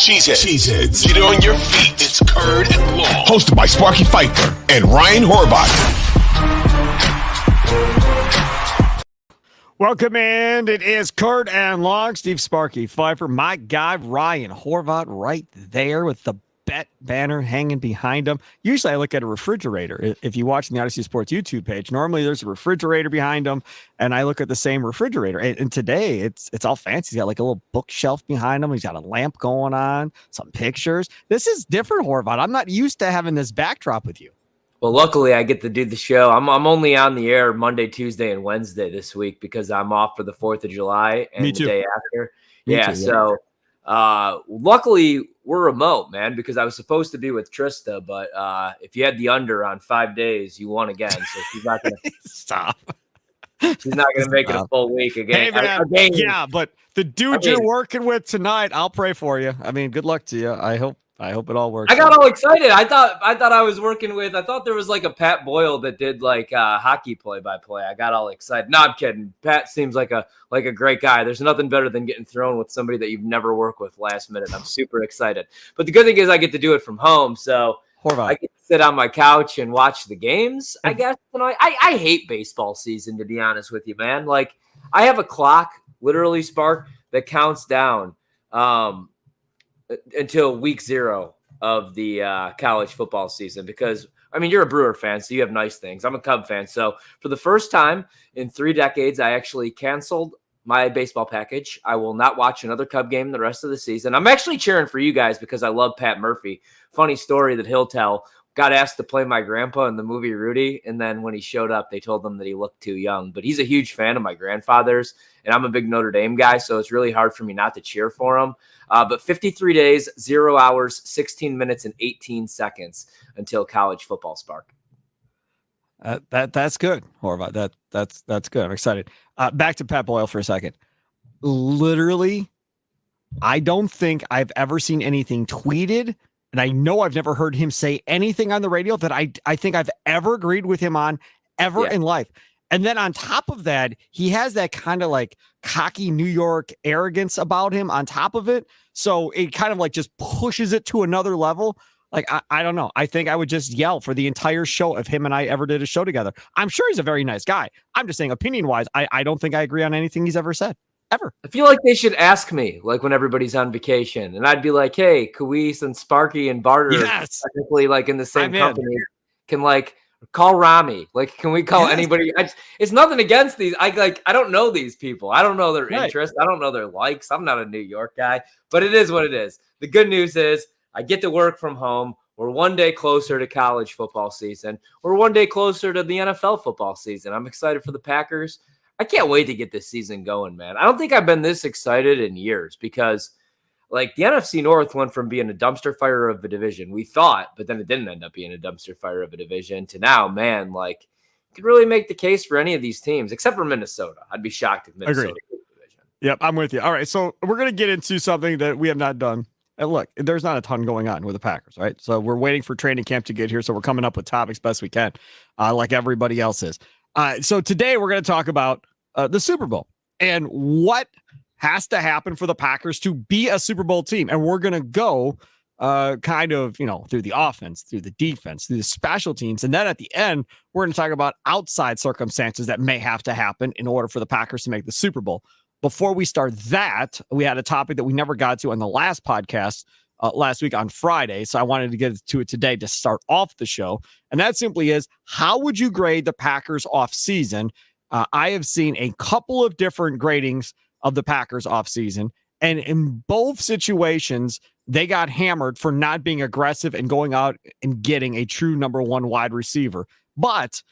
Cheeseheads. Get on your feet. It's Curd and Long. Hosted by Sparky, Fifer, and Ryan Horvat. Welcome in. It is Curd and Long. Steve Sparky, Fifer, my guy Ryan Horvat right there with the bet banner hanging behind him. Usually I look at a refrigerator. If you watch the Odyssey Sports YouTube page, normally there's a refrigerator behind him, and I look at the same refrigerator. And today it's all fancy. He's got like a little bookshelf behind him. He's got a lamp going on, some pictures. This is different, Horvat. I'm not used to having this backdrop with you. Well, luckily, I get to do the show. I'm only on the air Monday, Tuesday, and Wednesday this week because I'm off for the 4th of July and the day after. So luckily, we're remote, man, because I was supposed to be with Trista, but if you had the under on 5 days, you won again. So she's not going to stop. She's not going to make it a full week again. Hey, man, yeah, but the dude you're working with tonight, I'll pray for you. I mean, good luck to you. I hope it all works. I got all excited. I thought I was working with. I thought there was like a Pat Boyle that did like hockey play-by-play. I got all excited. No, I'm kidding. Pat seems like a great guy. There's nothing better than getting thrown with somebody that you've never worked with last minute. I'm super excited. But the good thing is I get to do it from home, so Horvat. I get to sit on my couch and watch the games. I guess I hate baseball season, to be honest with you, man. Like I have a clock, literally, Spark, that counts down until week 0 of the college football season because, I mean, you're a Brewer fan, so you have nice things. I'm a Cub fan. So for the first time in 3 decades, I actually canceled my baseball package. I will not watch another Cub game the rest of the season. I'm actually cheering for you guys because I love Pat Murphy. Funny story that he'll tell. Got asked to play my grandpa in the movie Rudy, and then when he showed up, they told him that he looked too young. But he's a huge fan of my grandfather's, and I'm a big Notre Dame guy, so it's really hard for me not to cheer for him. But 53 days, 0 hours, 16 minutes, and 18 seconds until college football, Spark. That's good, Horvat. That's good. I'm excited. Back to Pat Boyle for a second. Literally, I don't think I've ever seen anything tweeted, and I know I've never heard him say anything on the radio that I think I've ever agreed with him on in life. And then on top of that, he has that kind of like cocky New York arrogance about him on top of it. So it kind of like just pushes it to another level. Like, I don't know. I think I would just yell for the entire show if him and I ever did a show together. I'm sure he's a very nice guy. I'm just saying opinion wise, I don't think I agree on anything he's ever said. Ever. I feel like they should ask me, like when everybody's on vacation, and I'd be like, "Hey, could we, since Sparky and Barter are technically like in the same company, can like call Rami? Like, can we call anybody? It's nothing against these. I don't know these people. I don't know their interests. I don't know their likes. I'm not a New York guy, but it is what it is. The good news is I get to work from home. We're one day closer to college football season. We're one day closer to the NFL football season. I'm excited for the Packers. I can't wait to get this season going, man. I don't think I've been this excited in years because, like, the NFC North went from being a dumpster fire of a division, we thought, but then it didn't end up being a dumpster fire of a division, to now, man, like, you could really make the case for any of these teams, except for Minnesota. I'd be shocked if Minnesota won the division. Yep, I'm with you. All right, so we're going to get into something that we have not done. And look, there's not a ton going on with the Packers, right? So we're waiting for training camp to get here, so we're coming up with topics best we can, like everybody else is. So today we're going to talk about the Super Bowl and what has to happen for the Packers to be a Super Bowl team. And we're going to go kind of, through the offense, through the defense, through the special teams. And then at the end, we're going to talk about outside circumstances that may have to happen in order for the Packers to make the Super Bowl. Before we start that, we had a topic that we never got to on the last podcast last week on Friday. So I wanted to get to it today to start off the show. And that simply is, how would you grade the Packers off season? I have seen a couple of different gradings of the Packers offseason, and in both situations, they got hammered for not being aggressive and going out and getting a true number one wide receiver. But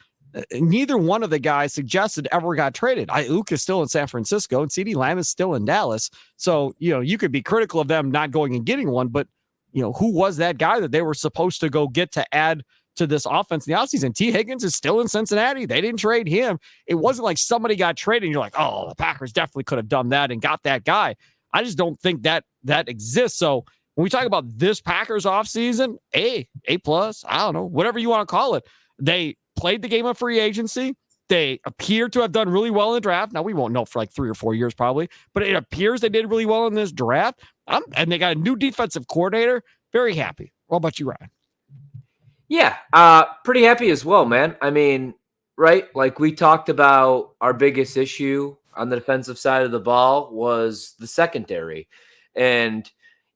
neither one of the guys suggested ever got traded. Ayuk is still in San Francisco, and CeeDee Lamb is still in Dallas. So, you could be critical of them not going and getting one, but, who was that guy that they were supposed to go get to add to this offense in the offseason? T. Higgins is still in Cincinnati. They didn't trade him. It wasn't like somebody got traded and you're like, oh, the Packers definitely could have done that and got that guy. I just don't think that exists. So when we talk about this Packers offseason, A plus, I don't know, whatever you want to call it, they played the game of free agency. They appear to have done really well in the draft. Now, we won't know for like 3 or 4 years probably, but it appears they did really well in this draft. And they got a new defensive coordinator. Very happy. What about you, Ryan? Yeah, pretty happy as well, man. I mean, right? Like we talked about, our biggest issue on the defensive side of the ball was the secondary. And,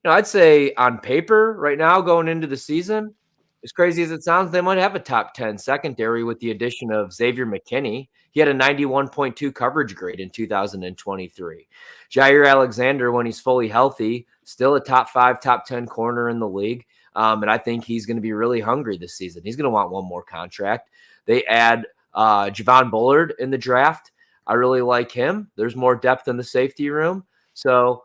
I'd say on paper right now going into the season, as crazy as it sounds, they might have a top 10 secondary with the addition of Xavier McKinney. He had a 91.2 coverage grade in 2023. Jair Alexander, when he's fully healthy, still a top 5, top 10 corner in the league. And I think he's going to be really hungry this season. He's going to want one more contract. They add Javon Bullard in the draft. I really like him. There's more depth in the safety room. So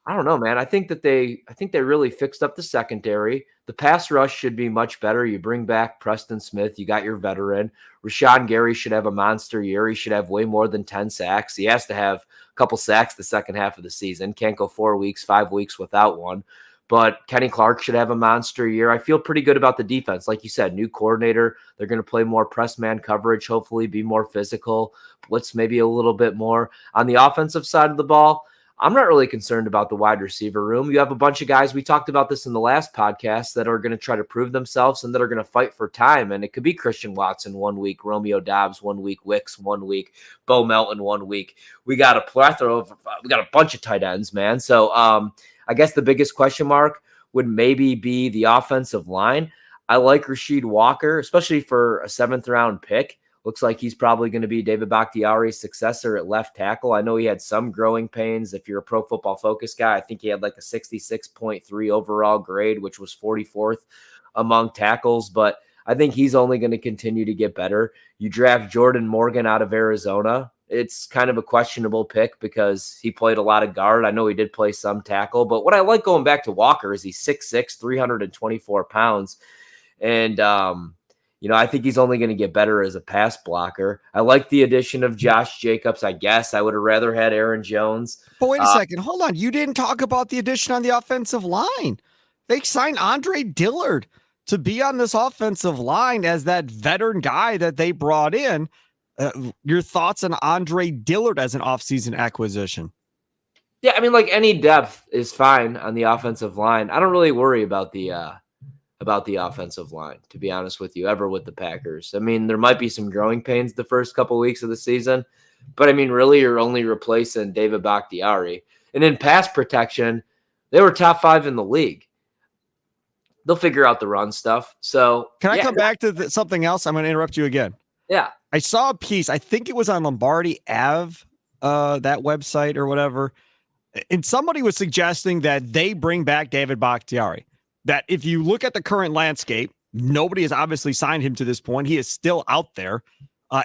I don't know, man. I think they really fixed up the secondary. The pass rush should be much better. You bring back Preston Smith. You got your veteran. Rashawn Gary should have a monster year. He should have way more than 10 sacks. He has to have a couple sacks the second half of the season. Can't go 4 weeks, 5 weeks without one. But Kenny Clark should have a monster year. I feel pretty good about the defense. Like you said, new coordinator. They're going to play more press man coverage, hopefully be more physical, blitz maybe a little bit more. On the offensive side of the ball, I'm not really concerned about the wide receiver room. You have a bunch of guys, we talked about this in the last podcast, that are going to try to prove themselves and that are going to fight for time. And it could be Christian Watson 1 week, Romeo Dobbs 1 week, Wicks 1 week, Bo Melton 1 week. We got a bunch of tight ends, man. So I guess the biggest question mark would maybe be the offensive line. I like Rasheed Walker, especially for a 7th round pick. Looks like he's probably going to be David Bakhtiari's successor at left tackle. I know he had some growing pains. If you're a Pro Football Focus guy, I think he had like a 66.3 overall grade, which was 44th among tackles. But I think he's only going to continue to get better. You draft Jordan Morgan out of Arizona. It's kind of a questionable pick because he played a lot of guard. I know he did play some tackle. But what I like going back to Walker is he's 6'6", 324 pounds. And, I think he's only going to get better as a pass blocker. I like the addition of Josh Jacobs. I guess I would have rather had Aaron Jones. But wait a second. Hold on. You didn't talk about the addition on the offensive line. They signed Andre Dillard to be on this offensive line as that veteran guy that they brought in. Your thoughts on Andre Dillard as an offseason acquisition? Yeah, I mean, like any depth is fine on the offensive line. I don't really worry about the offensive line, to be honest with you, ever with the Packers. I mean, there might be some growing pains the first couple weeks of the season, but I mean, really, you're only replacing David Bakhtiari. And in pass protection, they were top 5 in the league. They'll figure out the run stuff. So can I come back to something else? I'm going to interrupt you again. Yeah. I saw a piece. I think it was on Lombardi Ave, that website or whatever. And somebody was suggesting that they bring back David Bakhtiari. That if you look at the current landscape, nobody has obviously signed him to this point. He is still out there.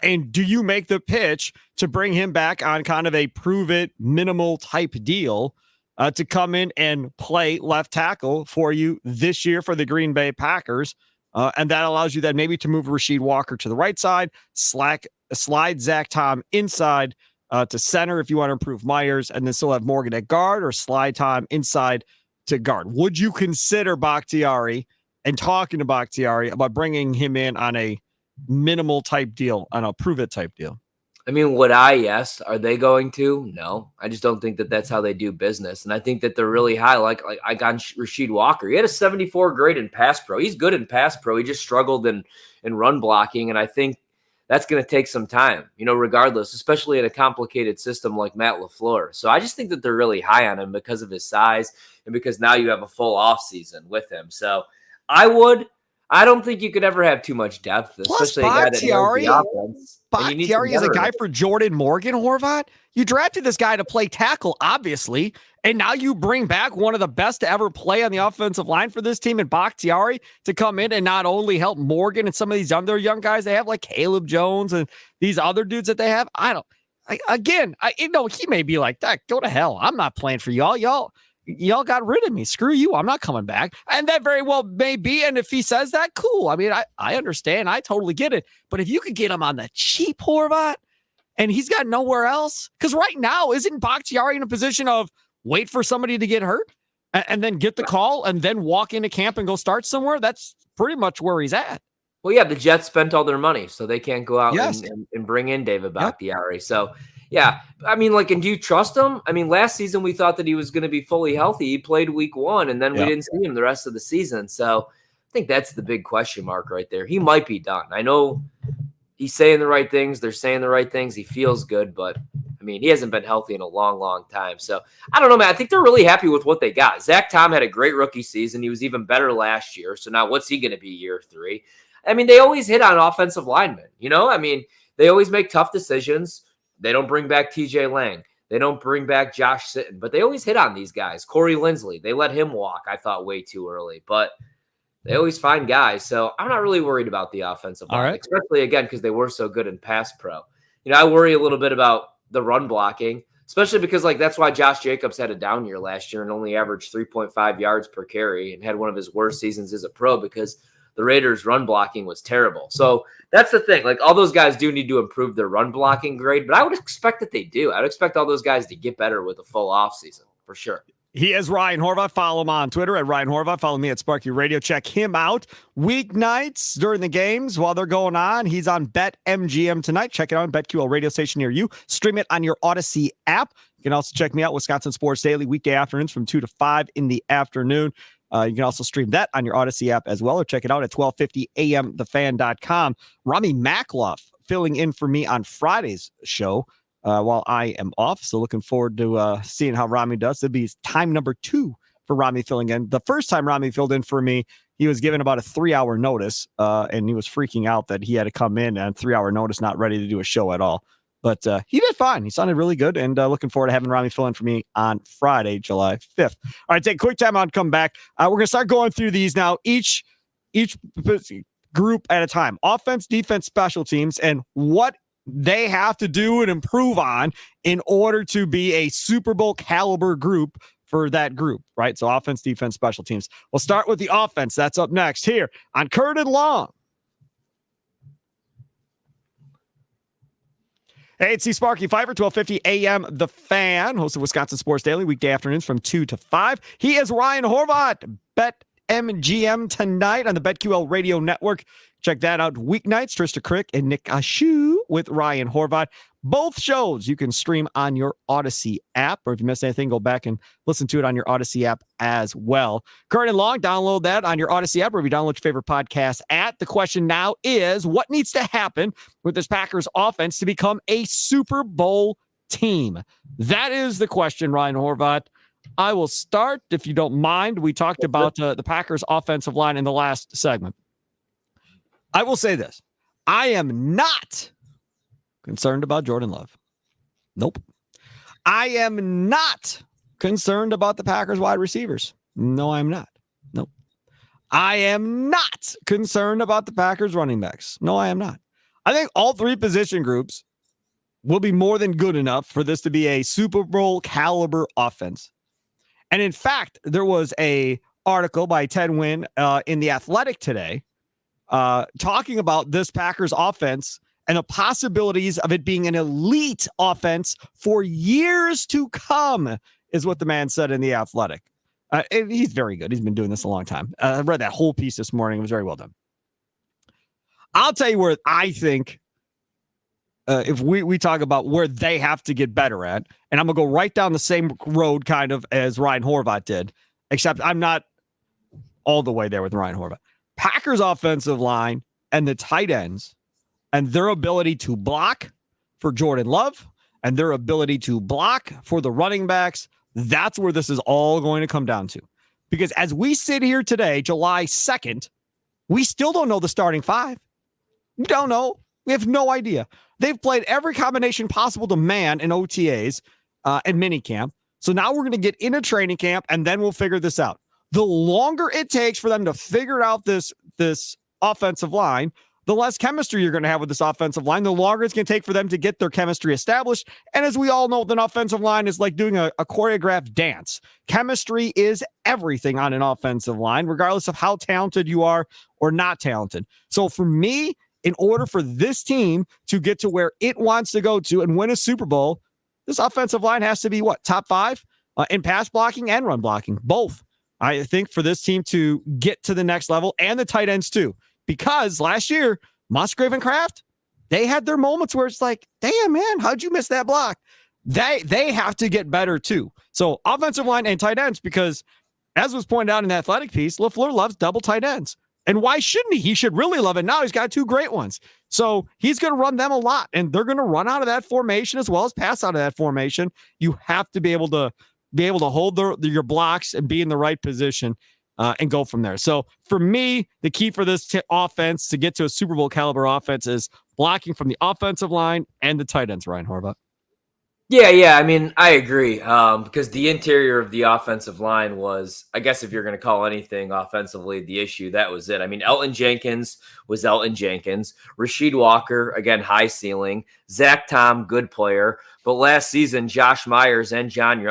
And do you make the pitch to bring him back on kind of a prove it minimal type deal to come in and play left tackle for you this year for the Green Bay Packers? And that allows you then maybe to move Rasheed Walker to the right side, slide Zach Tom inside to center if you want to improve Myers, and then still have Morgan at guard, or slide Tom inside to guard. Would you consider Bakhtiari and talking to Bakhtiari about bringing him in on a minimal type deal, on a prove it type deal? I mean, would I? Yes. Are they going to? No. I just don't think that that's how they do business. And I think that they're really high. Like I got Rasheed Walker. He had a 74 grade in pass pro. He's good in pass pro. He just struggled in run blocking. And I think that's going to take some time, regardless, especially in a complicated system like Matt LaFleur. So I just think that they're really high on him because of his size and because now you have a full off season with him. So I don't think you could ever have too much depth, especially plus, a guy that knows the offense. Bakhtiari is a guy for Jordan Morgan, Horvat. You drafted this guy to play tackle, obviously, and now you bring back one of the best to ever play on the offensive line for this team in Bakhtiari to come in and not only help Morgan and some of these other young guys they have, like Caleb Jones and these other dudes that they have. He may be like, that. Go to hell. I'm not playing for y'all. Y'all got rid of me. Screw you. I'm not coming back. And that very well may be. And if he says that, cool. I mean, I understand. I totally get it. But if you could get him on the cheap, Horvat, and he's got nowhere else, because right now, isn't Bakhtiari in a position of wait for somebody to get hurt and then get the call and then walk into camp and go start somewhere? That's pretty much where he's at. Well, yeah, the Jets spent all their money, so they can't go out Yes. and bring in David Bakhtiari. So, yeah, I mean, like, and do you trust him? I mean, last season we thought that he was going to be fully healthy. He played week 1, and then we didn't see him the rest of the season. So I think that's the big question mark right there. He might be done. I know he's saying the right things. They're saying the right things. He feels good, but I mean, he hasn't been healthy in a long, long time. So I don't know, man. I think they're really happy with what they got. Zach Tom had a great rookie season. He was even better last year. So now what's he going to be year 3? I mean, they always hit on offensive linemen. I mean, they always make tough decisions. They don't bring back TJ Lang. They don't bring back Josh Sitton, but they always hit on these guys. Corey Lindsley, they let him walk, I thought, way too early, but they always find guys. So I'm not really worried about the offensive line, especially, again, because they were so good in pass pro. I worry a little bit about the run blocking, especially because, like, that's why Josh Jacobs had a down year last year and only averaged 3.5 yards per carry and had one of his worst seasons as a pro because the Raiders' run blocking was terrible. So that's the thing. Like, all those guys do need to improve their run blocking grade, but I would expect that they do. I would expect all those guys to get better with a full offseason for sure. He is Ryan Horvat. Follow him on Twitter at Ryan Horvat. Follow me at Sparky Radio. Check him out weeknights during the games while they're going on. He's on BetMGM tonight. Check it out on BetQL radio station near you. Stream it on your Odyssey app. You can also check me out, Wisconsin Sports Daily, weekday afternoons from 2 to 5 in the afternoon. You can also stream that on your Odyssey app as well, or check it out at 1250 amthefan.com. Rami Makloff filling in for me on Friday's show while I am off. So looking forward to seeing how Rami does. It'll be time number 2 for Rami filling in. The first time Rami filled in for me, he was given about a 3-hour notice, and he was freaking out that he had to come in on 3-hour notice, not ready to do a show at all. But he did fine. He sounded really good, and looking forward to having Rami fill in for me on Friday, July 5th. All right, take a quick time out and come back. We're going to start going through these now, each group at a time. Offense, defense, special teams, and what they have to do and improve on in order to be a Super Bowl caliber group for that group, right? So offense, defense, special teams. We'll start with the offense. That's up next here on Curd and Long. Hey, it's Sparky Fifer, 1250 AM The Fan, host of Wisconsin Sports Daily, weekday afternoons from 2 to 5. He is Ryan Horvat, BetMGM tonight on the BetQL Radio Network. Check that out weeknights. Trista Crick and Nick Ashu with Ryan Horvat. Both shows you can stream on your Odyssey app, or if you missed anything, go back and listen to it on your Odyssey app as well. Curd and Long, download that on your Odyssey app, or if you download your favorite podcast app. The question now is, what needs to happen with this Packers offense to become a Super Bowl team? That is the question, Ryan Horvat. I will start, if you don't mind. We talked about the Packers offensive line in the last segment. I will say this. I am not concerned about Jordan Love. Nope. I am not concerned about the Packers wide receivers. No, I'm not. Nope. I am not concerned about the Packers running backs. No, I am not. I think all 3 position groups will be more than good enough for this to be a Super Bowl caliber offense. And in fact, there was a article by Ted Wynn in The Athletic today talking about this Packers offense and the possibilities of it being an elite offense for years to come, is what the man said in The Athletic. He's very good. He's been doing this a long time. I read that whole piece this morning. It was very well done. I'll tell you where I think, if we talk about where they have to get better at, and I'm going to go right down the same road kind of as Ryan Horvat did, except I'm not all the way there with Ryan Horvat. Packers offensive line and the tight ends and their ability to block for Jordan Love and their ability to block for the running backs, that's where this is all going to come down to. Because as we sit here today, July 2nd, we still don't know the starting 5. We don't know. We have no idea. They've played every combination possible to man in OTAs and minicamp. So now we're going to get into training camp, and then we'll figure this out. The longer it takes for them to figure out this offensive line, the less chemistry you're going to have with this offensive line, the longer it's going to take for them to get their chemistry established. And as we all know, an offensive line is like doing a choreographed dance. Chemistry is everything on an offensive line, regardless of how talented you are or not talented. So for me, in order for this team to get to where it wants to go to and win a Super Bowl, this offensive line has to be top 5 in pass blocking and run blocking, both. I think for this team to get to the next level, and the tight ends too, because last year, Musgrave and Kraft, they had their moments where it's like, damn, man, how'd you miss that block? They have to get better too. So offensive line and tight ends, because as was pointed out in the Athletic piece, LaFleur loves double tight ends. And why shouldn't he? He should really love it. Now he's got 2 great ones. So he's going to run them a lot, and they're going to run out of that formation as well as pass out of that formation. You have to be able to hold your blocks and be in the right position and go from there. So for me, the key for this offense to get to a Super Bowl caliber offense is blocking from the offensive line and the tight ends, Ryan Horvat. Yeah. I mean, I agree because the interior of the offensive line was, I guess if you're going to call anything offensively the issue, that was it. I mean, Elton Jenkins was Elton Jenkins. Rasheed Walker, again, high ceiling. Zach Tom, good player. But last season, Josh Myers and John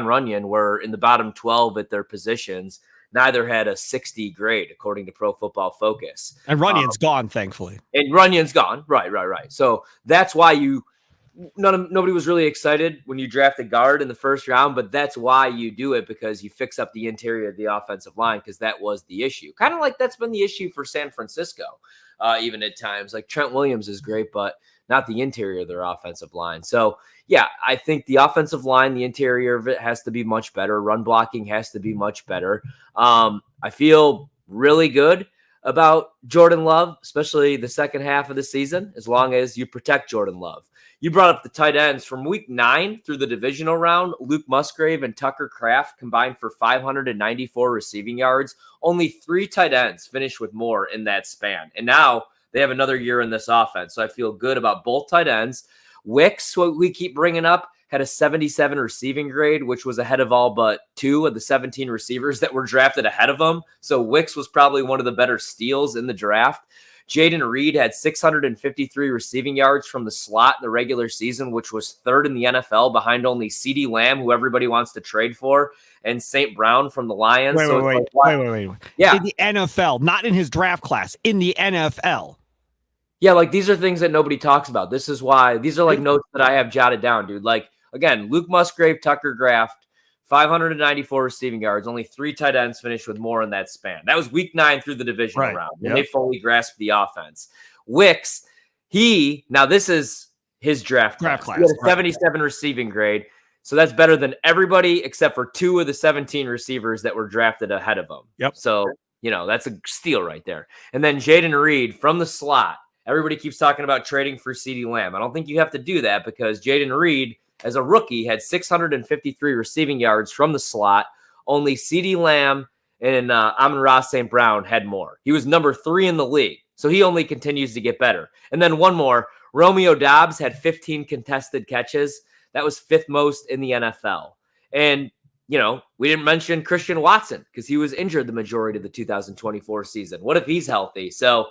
Runyon were in the bottom 12 at their positions. Neither had a 60 grade, according to Pro Football Focus. And Runyon's gone, thankfully. And Runyon's gone. Right. So that's why nobody was really excited when you draft a guard in the first round, but that's why you do it, because you fix up the interior of the offensive line, because that was the issue. Kind of like that's been the issue for San Francisco, even at times. Like Trent Williams is great, but not the interior of their offensive line. So, yeah, I think the offensive line, the interior of it has to be much better. Run blocking has to be much better. I feel really good about Jordan Love, especially the second half of the season, as long as you protect Jordan Love. You brought up the tight ends. From week 9 through the divisional round, Luke Musgrave and Tucker Kraft combined for 594 receiving yards. Only 3 tight ends finished with more in that span. And now they have another year in this offense. So I feel good about both tight ends. Wicks, what we keep bringing up, had a 77 receiving grade, which was ahead of all but 2 of the 17 receivers that were drafted ahead of him. So Wicks was probably one of the better steals in the draft. Jaden Reed had 653 receiving yards from the slot in the regular season, which was 3rd in the NFL behind only CeeDee Lamb, who everybody wants to trade for, and St. Brown from the Lions. Wait. Yeah. In the NFL, not in his draft class, in the NFL. Yeah, like these are things that nobody talks about. This is why these are like notes that I have jotted down, dude. Like, again, Luke Musgrave, Tucker Kraft, 594 receiving yards. Only 3 tight ends finished with more in that span. That was week 9 through the divisional round. When they fully grasped the offense. Wicks, this is his draft class. He had a 77 receiving grade. So that's better than everybody except for 2 of the 17 receivers that were drafted ahead of him. Yep. So, that's a steal right there. And then Jaden Reed from the slot. Everybody keeps talking about trading for CeeDee Lamb. I don't think you have to do that, because Jaden Reed, as a rookie, had 653 receiving yards from the slot. Only CeeDee Lamb and Amon-Ra St. Brown had more. He was number 3 in the league, so he only continues to get better. And then one more, Romeo Doubs had 15 contested catches. That was 5th most in the NFL. And, we didn't mention Christian Watson because he was injured the majority of the 2024 season. What if he's healthy? So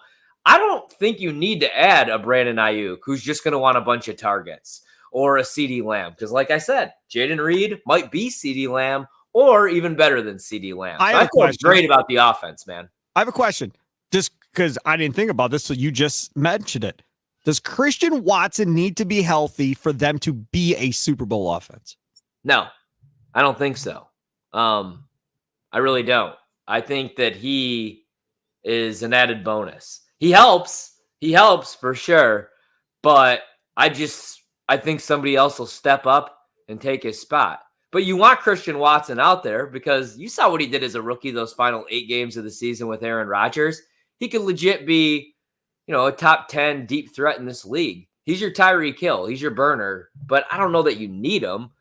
I don't think you need to add a Brandon Ayuk who's just going to want a bunch of targets, or a CeeDee Lamb. Because like I said, Jaden Reed might be CeeDee Lamb or even better than CeeDee Lamb. So I feel great about the offense, man. I have a question, just because I didn't think about this, so you just mentioned it. Does Christian Watson need to be healthy for them to be a Super Bowl offense? No, I don't think so. I really don't. I think that he is an added bonus. He helps for sure, but I think somebody else will step up and take his spot. But you want Christian Watson out there because you saw what he did as a rookie those final 8 games of the season with Aaron Rodgers. He could legit be, a top 10 deep threat in this league. He's your Tyreek Hill. He's your burner, but I don't know that you need him.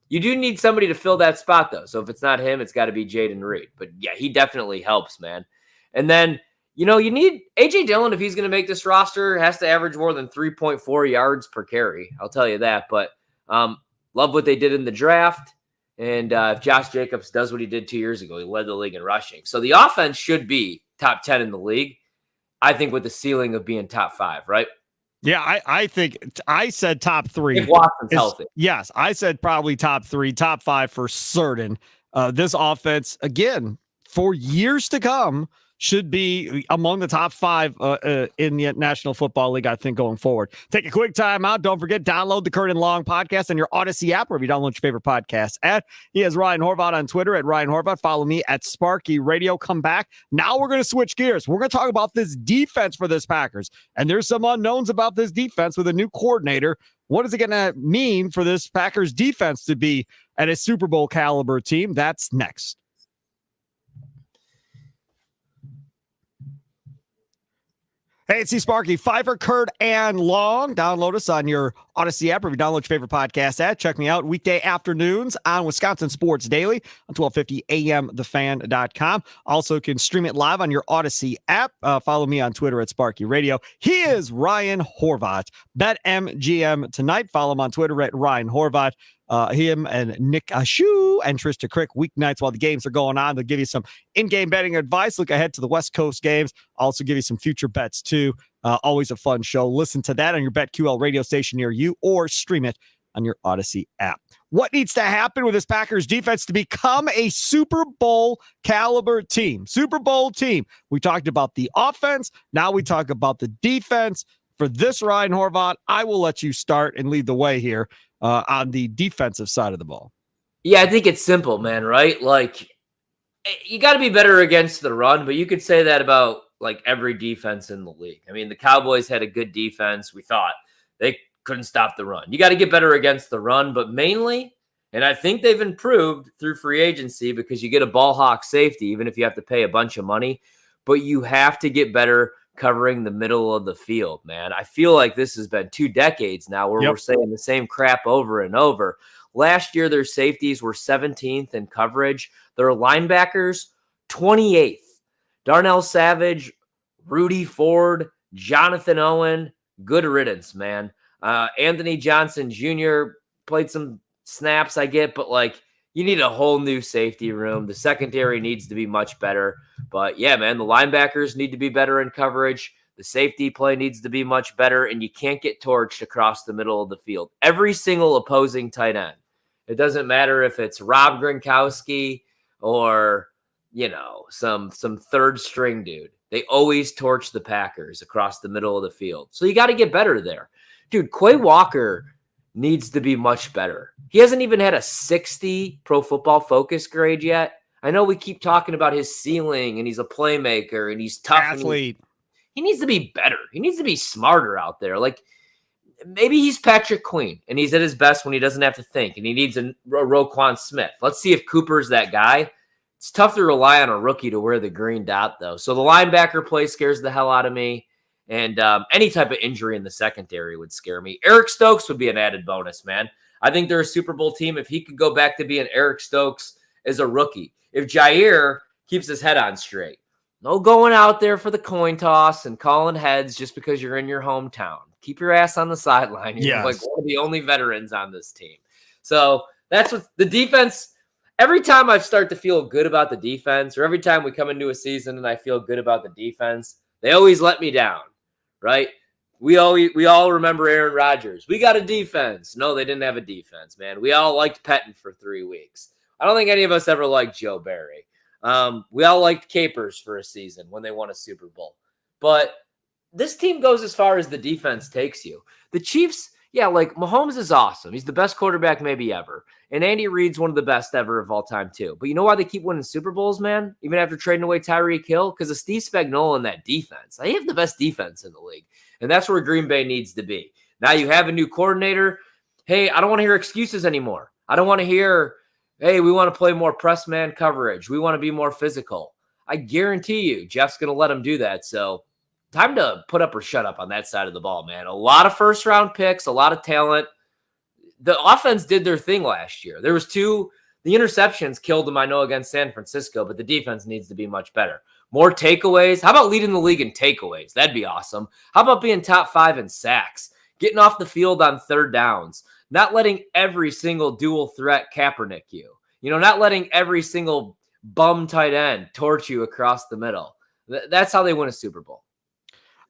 You do need somebody to fill that spot, though. So if it's not him, it's got to be Jaden Reed. But, yeah, he definitely helps, man. And then, you need A.J. Dillon, if he's going to make this roster, has to average more than 3.4 yards per carry. I'll tell you that. But love what they did in the draft. And if Josh Jacobs does what he did 2 years ago, he led the league in rushing. So the offense should be top 10 in the league, I think, with the ceiling of being top 5, right? Yeah, I think I said top 3. If Watson's healthy. Yes, I said probably top 3, top 5 for certain. This offense, again, for years to come, should be among the top 5 in the National Football League, I think, going forward. Take a quick time out. Don't forget, download the Curd and Long podcast on your Odyssey app, or if you download your favorite podcast app. He has Ryan Horvat on Twitter at Ryan Horvat. Follow me at Sparky Radio. Come back. Now we're going to switch gears. We're going to talk about this defense for this Packers. And there's some unknowns about this defense with a new coordinator. What is it going to mean for this Packers defense to be at a Super Bowl caliber team? That's next. Hey, it's Sparky, Fifer, Curd, and Long. Download us on your Odyssey app, or if you download your favorite podcast app. Check me out weekday afternoons on Wisconsin Sports Daily on 1250 AM thefan.com. Also can stream it live on your Odyssey app. Follow me on Twitter at Sparky Radio. He is Ryan Horvat. BetMGM tonight. Follow him on Twitter at Ryan Horvat. Him and Nick Ashu and Trista Crick weeknights while the games are going on. They'll give you some in-game betting advice. Look ahead to the West Coast games. Also give you some future bets too. Always a fun show. Listen to that on your BetQL radio station near you, or stream it on your Odyssey app. What needs to happen with this Packers defense to become a Super Bowl caliber team? Super Bowl team. We talked about the offense. Now we talk about the defense. For this, Ryan Horvat, I will let you start and lead the way here. On the defensive side of the ball. Yeah, I think it's simple, man, right? Like, you got to be better against the run, but you could say that about like every defense in the league. I mean, the Cowboys had a good defense. We thought they couldn't stop the run. You got to get better against the run, but mainly, and I think they've improved through free agency, because you get a ball hawk safety, even if you have to pay a bunch of money, but you have to get better covering the middle of the field, man. I feel like this has been 2 decades now where we're saying the same crap over and over. Last year, their safeties were 17th in coverage. Their linebackers, 28th. Darnell Savage, Rudy Ford, Jonathan Owen, good riddance, man. Anthony Johnson Jr. played some snaps, I get, but like, you need a whole new safety room. The secondary needs to be much better. But yeah, man, the linebackers need to be better in coverage. The safety play needs to be much better, and you can't get torched across the middle of the field. Every single opposing tight end. It doesn't matter if it's Rob Gronkowski or, you know, some third string dude. They always torch the Packers across the middle of the field. So you got to get better there. Dude, Quay Walker needs to be much better. He hasn't even had a 60 Pro Football Focus grade yet. I know we keep talking about his ceiling and he's a playmaker and he's tough. Athlete. He needs to be better. He needs to be smarter out there. Like, maybe he's Patrick Queen and he's at his best when he doesn't have to think, and he needs a Roquan Smith. Let's see if Cooper's that guy. It's tough to rely on a rookie to wear the green dot, though. So the linebacker play scares the hell out of me. And any type of injury in the secondary would scare me. Eric Stokes would be an added bonus, man. I think they're a Super Bowl team if he could go back to being Eric Stokes as a rookie. If Jair keeps his head on straight. No going out there for the coin toss and calling heads just because you're in your hometown. Keep your ass on the sideline. You're like one of the only veterans on this team. So that's what the defense. Every time I start to feel good about the defense, or every time we come into a season and I feel good about the defense, they always let me down. Right? We all remember Aaron Rodgers. We got a defense. No, they didn't have a defense, man. We all liked Pettin for 3 weeks. I don't think any of us ever liked Joe Barry. We all liked Capers for a season when they won a Super Bowl. But this team goes as far as the defense takes you. The Chiefs, yeah, like Mahomes is awesome. He's the best quarterback maybe ever. And Andy Reid's one of the best ever of all time too. But you know why they keep winning Super Bowls, man? Even after trading away Tyreek Hill? Because of Steve Spagnuolo and that defense. They have the best defense in the league. And that's where Green Bay needs to be. Now you have a new coordinator. Hey, I don't want to hear excuses anymore. I don't want to hear, hey, we want to play more press man coverage. We want to be more physical. I guarantee you Jeff's going to let him do that. So time to put up or shut up on that side of the ball, man. A lot of first-round picks, a lot of talent. The offense did their thing last year. There was 2. The interceptions killed them, I know, against San Francisco, but the defense needs to be much better. More takeaways. How about leading the league in takeaways? That'd be awesome. How about being top 5 in sacks? Getting off the field on third downs. Not letting every single dual threat Kaepernick you. You know, not letting every single bum tight end torch you across the middle. That's how they win a Super Bowl.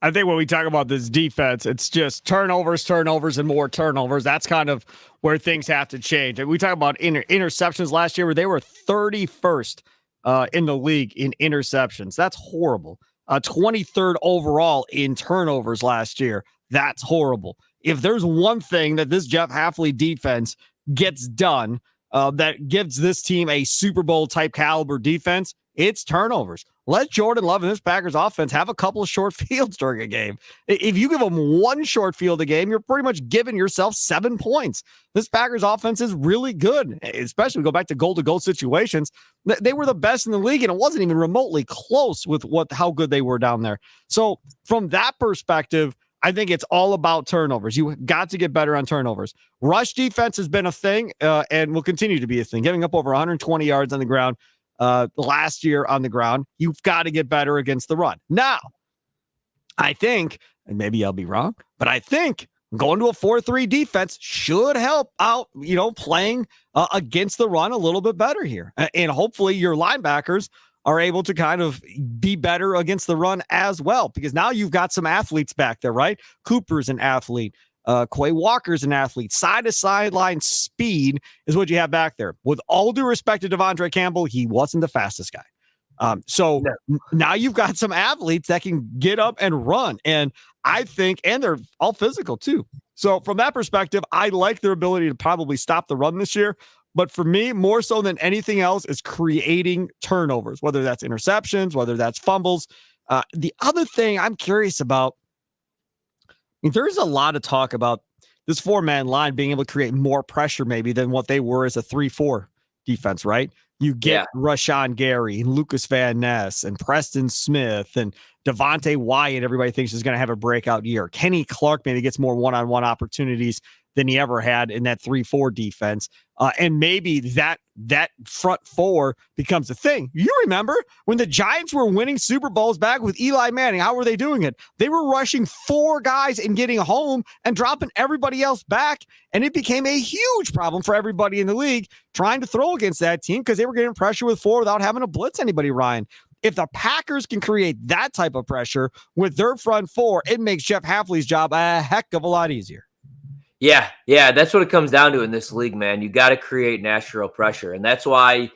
I think when we talk about this defense, it's just turnovers, and more turnovers. That's kind of where things have to change. And we talk about interceptions last year where they were 31st in the league in interceptions. That's horrible. 23rd overall in turnovers last year. That's horrible. If there's one thing that this Jeff Hafley defense gets done that gives this team a Super Bowl type caliber defense, it's turnovers. Let Jordan Love and this Packers offense have a couple of short fields during a game. If you give them one short field a game, you're pretty much giving yourself 7 points. This Packers offense is really good, especially we go back to goal-to-goal situations. They were the best in the league, and it wasn't even remotely close with how good they were down there. So from that perspective, I think it's all about turnovers. You got to get better on turnovers. Rush defense has been a thing and will continue to be a thing, giving up over 120 yards on the ground last year on the ground. You've got to get better against the run. Now, I think, and maybe I'll be wrong, but I think going to a 4-3 defense should help out, playing against the run a little bit better here. And hopefully your linebackers are able to kind of be better against the run as well, because now you've got some athletes back there, right? Cooper's an athlete. Quay Walker's an athlete. Side-to-sideline speed is what you have back there. With all due respect to Devondre Campbell, he wasn't the fastest guy. So now you've got some athletes that can get up and run. And I think, and they're all physical too. So from that perspective, I like their ability to probably stop the run this year. But for me, more so than anything else, is creating turnovers, whether that's interceptions, whether that's fumbles. The other thing I'm curious about, there's a lot of talk about this 4-man line being able to create more pressure maybe than what they were as a 3-4 defense, right? You get Rashawn Gary and Lucas Van Ness and Preston Smith and Devontae Wyatt. Everybody thinks is going to have a breakout year. Kenny Clark maybe gets more one-on-one opportunities than he ever had in that 3-4 defense. And maybe that front four becomes a thing. You remember when the Giants were winning Super Bowls back with Eli Manning? How were they doing it? They were rushing 4 guys and getting home and dropping everybody else back. And it became a huge problem for everybody in the league trying to throw against that team because they were getting pressure with 4 without having to blitz anybody, Ryan. If the Packers can create that type of pressure with their front 4, it makes Jeff Hafley's job a heck of a lot easier. Yeah, that's what it comes down to in this league, man. You got to create natural pressure, and that's why,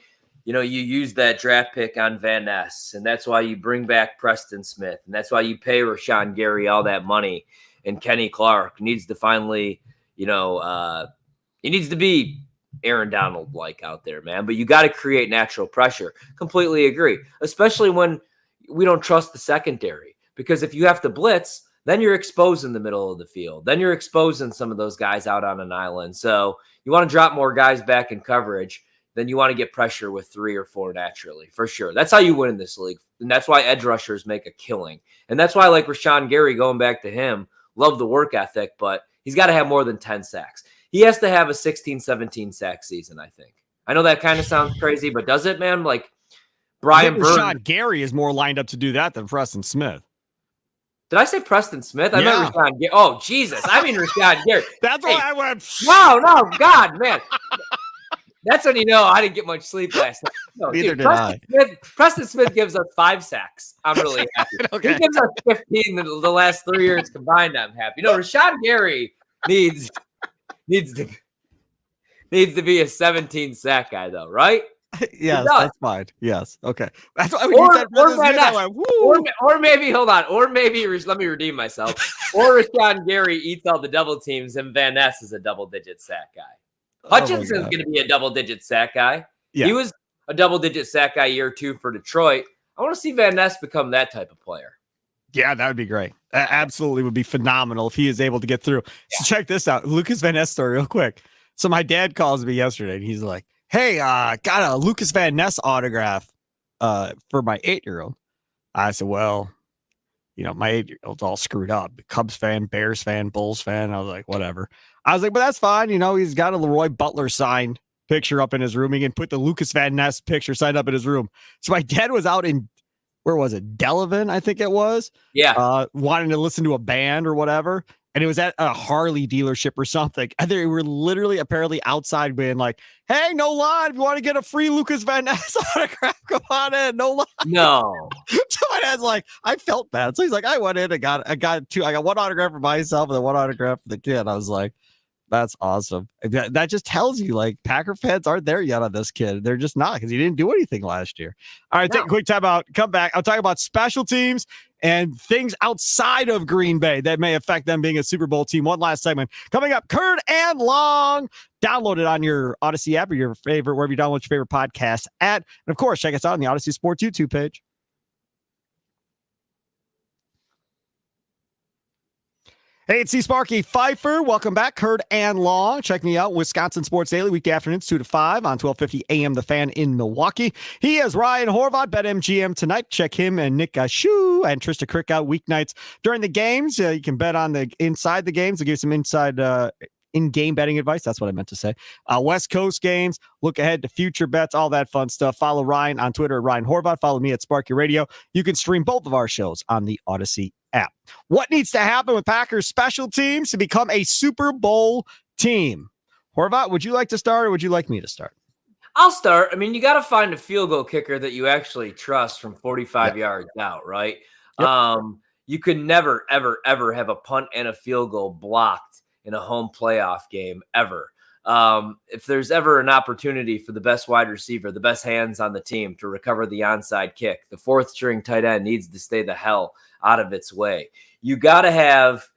you use that draft pick on Van Ness, and that's why you bring back Preston Smith, and that's why you pay Rashawn Gary all that money, and Kenny Clark needs to finally, he needs to be Aaron Donald-like out there, man. But you got to create natural pressure. Completely agree, especially when we don't trust the secondary, because if you have to blitz, then you're exposing the middle of the field. Then you're exposing some of those guys out on an island. So you want to drop more guys back in coverage. Then you want to get pressure with 3 or 4 naturally, for sure. That's how you win in this league. And that's why edge rushers make a killing. And that's why, like Rashawn Gary, going back to him, love the work ethic, but he's got to have more than 10 sacks. He has to have a 16, 17 sack season, I think. I know that kind of sounds crazy, but does it, man? Like Brian Burns. Rashawn Gary is more lined up to do that than Preston Smith. Did I say Preston Smith? I meant Rashawn Gary. Oh, Jesus. I mean Rashawn Gary. That's why I went. No, God, man. That's when I didn't get much sleep last night. No, Neither did I. Preston Smith gives us 5 sacks. I'm really happy. Okay. He gives us 15 the last 3 years combined. I'm happy. Rashawn Gary needs to be a 17 sack guy, though, right? Yes, that's fine. Yes. Okay. That's why or maybe hold on. Or maybe let me redeem myself. Or Rashawn Gary eats all the double teams and Van Ness is a double-digit sack guy. Hutchinson's going to be a double-digit sack guy. Yeah. He was a double-digit sack guy year 2 for Detroit. I want to see Van Ness become that type of player. Yeah, that would be great. That absolutely would be phenomenal if he is able to get through. So check this out. Lucas Van Ness story real quick. So my dad calls me yesterday and he's like, hey, got a Lucas Van Ness autograph for my 8-year-old. I said, well, my 8-year-old's all screwed up. Cubs fan, Bears fan, Bulls fan. I was like, whatever. I was like, but that's fine. He's got a Leroy Butler signed picture up in his room. He can put the Lucas Van Ness picture signed up in his room. So my dad was out in, where was it? Delavan, I think it was. Yeah. Wanting to listen to a band or whatever. And it was at a Harley dealership or something. And they were literally apparently outside being like, hey, no line. If you want to get a free Lucas Van Ness autograph, come on in. No line. No. So my dad's like, I felt bad. So he's like, I went in and got 2. I got 1 autograph for myself and then 1 autograph for the kid. I was like, That's awesome. That just tells you, like, Packer fans aren't there yet on this kid. They're just not, because he didn't do anything last year. All right, take a quick time out. Come back. I'll talk about special teams and things outside of Green Bay that may affect them being a Super Bowl team. One last segment coming up. Curd and Long. Download it on your Odyssey app or your favorite, wherever you download your favorite podcast at. And, of course, check us out on the Odyssey Sports YouTube page. Hey, it's Sparky, Fifer. Welcome back. Curd and Long. Check me out. Wisconsin Sports Daily, weekday afternoons, 2 to 5 on 1250 AM The Fan in Milwaukee. He is Ryan Horvat, BetMGM tonight. Check him and Nick Shue and Trista Crick out weeknights during the games. You can bet on the inside the games. I'll give you some inside in-game betting advice. That's what I meant to say. West Coast games. Look ahead to future bets, all that fun stuff. Follow Ryan on Twitter at Ryan Horvat. Follow me at Sparky Radio. You can stream both of our shows on the Odyssey app. What needs to happen with Packers special teams to become a Super Bowl team? Horvat, would you like to start or would you like me to start? I'll start. I mean, you got to find a field goal kicker that you actually trust from 45 yards out, right? Yep. You can never, ever, ever have a punt and a field goal blocked in a home playoff game ever. If there's ever an opportunity for the best wide receiver, the best hands on the team to recover the onside kick, the fourth string tight end needs to stay the hell out of its way. You got to have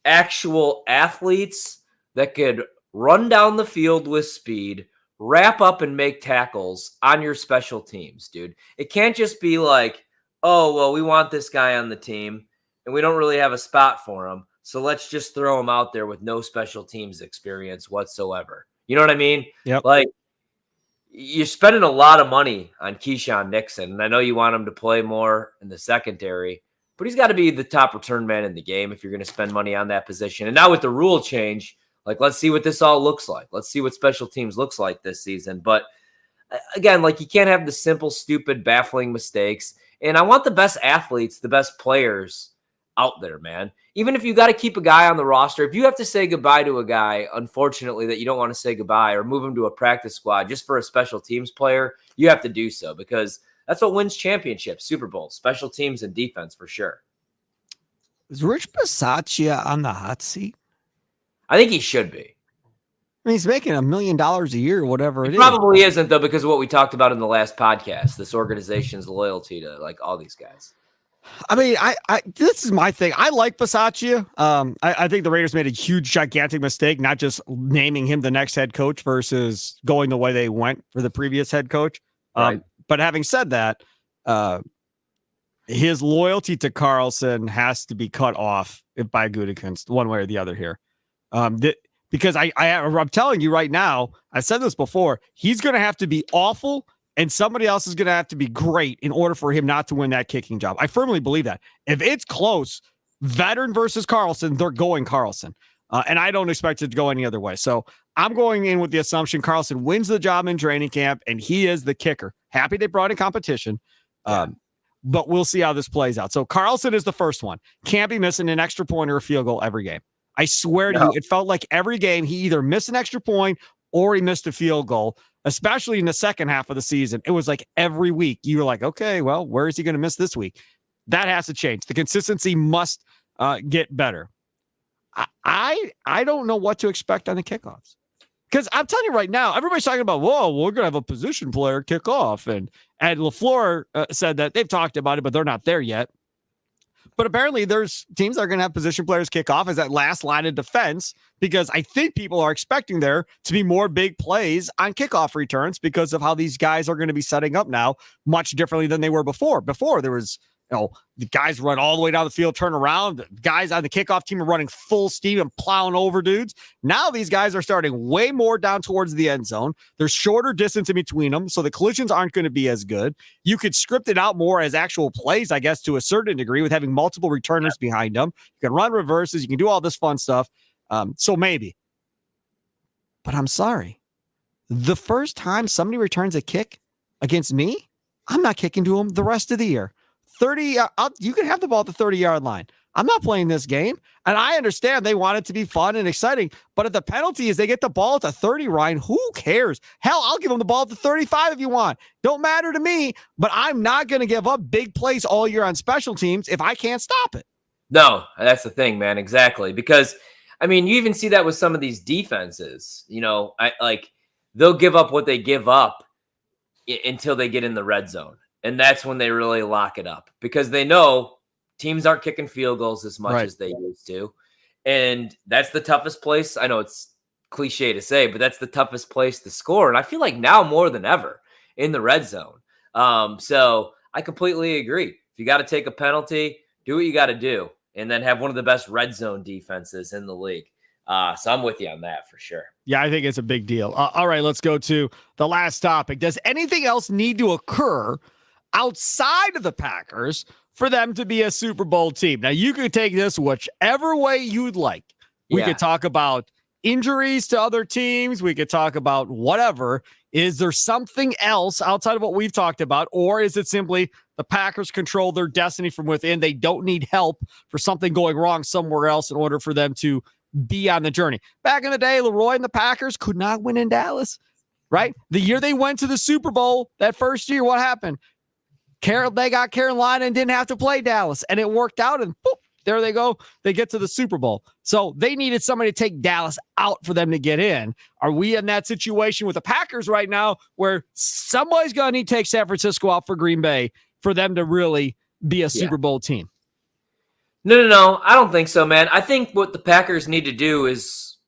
actual athletes that could run down the field with speed, wrap up and make tackles on your special teams, dude. It can't just be like, oh, well, we want this guy on the team and we don't really have a spot for him, so let's just throw him out there with no special teams experience whatsoever. You know what I mean? Yep. Like, you're spending a lot of money on Keyshawn Nixon, and I know you want him to play more in the secondary, but he's got to be the top return man in the game if you're going to spend money on that position. And now with the rule change, like, let's see what this all looks like. Let's see what special teams looks like this season. But again, like, you can't have the simple, stupid, baffling mistakes. And I want the best athletes, the best players out there, man. Even if you got to keep a guy on the roster, if you have to say goodbye to a guy, unfortunately, that you don't want to say goodbye, or move him to a practice squad just for a special teams player, you have to do so, because that's what wins championships, Super Bowls, special teams and defense for sure. Is Rich Bisaccia on the hot seat? I think he should be. I mean, he's making $1 million a year or whatever it is. Probably isn't, though, because of what we talked about in the last podcast, this organization's loyalty to, like, all these guys. I mean, I this is my thing. I like Bisaccia. I think the Raiders made a huge, gigantic mistake, not just naming him the next head coach versus going the way they went for the previous head coach. Right. But having said that, his loyalty to Carlson has to be cut off by Gutekunst, one way or the other here. Because I'm telling you right now, I said this before, he's going to have to be awful and somebody else is going to have to be great in order for him not to win that kicking job. I firmly believe that. If it's close, veteran versus Carlson, they're going Carlson. And I don't expect it to go any other way. So I'm going in with the assumption Carlson wins the job in training camp, and he is the kicker. Happy they brought in competition, but we'll see how this plays out. So Carlson is the first one. Can't be missing an extra point or a field goal every game. I swear to you, it felt like every game he either missed an extra point or he missed a field goal, especially in the second half of the season. It was like every week you were like, okay, well, where is he going to miss this week? That has to change. The consistency must get better. I don't know what to expect on the kickoffs, because I'm telling you right now, everybody's talking about, whoa, we're going to have a position player kick off. And LaFleur said that they've talked about it, but they're not there yet. But apparently there's teams that are going to have position players kick off as that last line of defense, because I think people are expecting there to be more big plays on kickoff returns because of how these guys are going to be setting up now much differently than they were before. Before there was, the guys run all the way down the field, turn around. The guys on the kickoff team are running full steam and plowing over dudes. Now these guys are starting way more down towards the end zone. There's shorter distance in between them, so the collisions aren't going to be as good. You could script it out more as actual plays, I guess, to a certain degree, with having multiple returners behind them. You can run reverses. You can do all this fun stuff. So maybe. But I'm sorry. The first time somebody returns a kick against me, I'm not kicking to them the rest of the year. 30, you can have the ball at the 30-yard line. I'm not playing this game. And I understand they want it to be fun and exciting, but if the penalty is they get the ball at the 30, Ryan, who cares? Hell, I'll give them the ball at the 35 if you want. Don't matter to me, but I'm not going to give up big plays all year on special teams if I can't stop it. No, that's the thing, man. Exactly. Because I mean, you even see that with some of these defenses. They'll give up what they give up until they get in the red zone. And that's when they really lock it up because they know teams aren't kicking field goals as much as they used to. And that's the toughest place. I know it's cliche to say, but that's the toughest place to score. And I feel like now more than ever in the red zone. So I completely agree. If you got to take a penalty, do what you got to do, and then have one of the best red zone defenses in the league. So I'm with you on that for sure. Yeah, I think it's a big deal. All right, let's go to the last topic. Does anything else need to occur outside of the Packers for them to be a Super Bowl team? Now, you could take this whichever way you'd like. We could talk about injuries to other teams. We could talk about whatever. Is there something else outside of what we've talked about, or is it simply the Packers control their destiny from within? They don't need help for something going wrong somewhere else in order for them to be on the journey. Back in the day, Leroy and the Packers could not win in Dallas, right? The year they went to the Super Bowl, that first year, what happened? They got Carolina and didn't have to play Dallas, and it worked out, and boop, there they go. They get to the Super Bowl. So they needed somebody to take Dallas out for them to get in. Are we in that situation with the Packers right now where somebody's going to need to take San Francisco out for Green Bay for them to really be a Super Bowl team? No. I don't think so, man. I think what the Packers need to do is,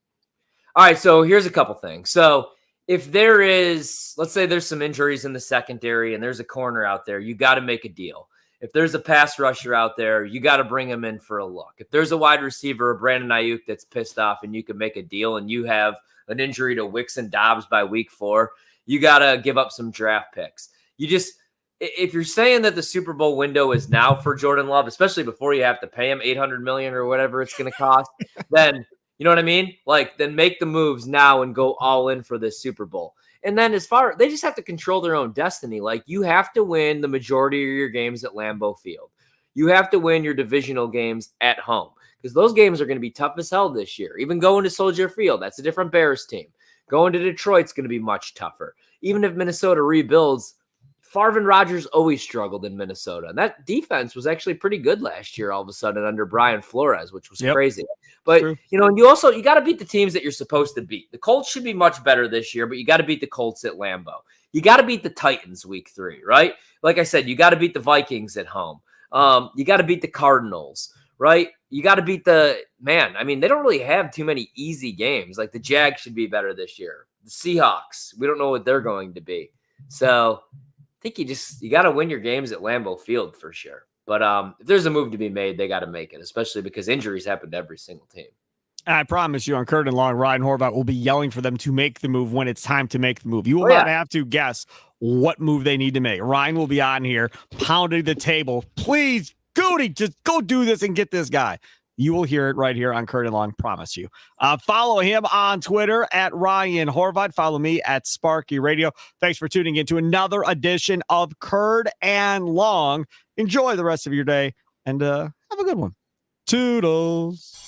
all right, so here's a couple things. So if there is, let's say there's some injuries in the secondary and there's a corner out there, you got to make a deal. If there's a pass rusher out there, you got to bring him in for a look. If there's a wide receiver, Brandon Ayuk, that's pissed off and you can make a deal and you have an injury to Wicks and Dobbs by week 4, you got to give up some draft picks. If you're saying that the Super Bowl window is now for Jordan Love, especially before you have to pay him $800 million or whatever it's going to cost, then you know what I mean? Then make the moves now and go all in for this Super Bowl. And then they just have to control their own destiny. You have to win the majority of your games at Lambeau Field. You have to win your divisional games at home because those games are going to be tough as hell this year. Even going to Soldier Field, that's a different Bears team. Going to Detroit's going to be much tougher. Even if Minnesota rebuilds, Favre and Rodgers always struggled in Minnesota. And that defense was actually pretty good last year all of a sudden under Brian Flores, which was crazy. But, and you got to beat the teams that you're supposed to beat. The Colts should be much better this year, but you got to beat the Colts at Lambeau. You got to beat the Titans week 3, right? Like I said, you got to beat the Vikings at home. You got to beat the Cardinals, right? You got to beat they don't really have too many easy games. The Jags should be better this year. The Seahawks, we don't know what they're going to be. So I think you got to win your games at Lambeau Field for sure. But if there's a move to be made, they got to make it, especially because injuries happen to every single team. I promise you on Curd and Long, Ryan Horvat will be yelling for them to make the move when it's time to make the move. You will not have to guess what move they need to make. Ryan will be on here pounding the table. Please, Goody, just go do this and get this guy. You will hear it right here on Curd and Long, promise you. Follow him on Twitter at Ryan Horvat. Follow me at Sparky Radio. Thanks for tuning in to another edition of Curd and Long. Enjoy the rest of your day and have a good one. Toodles.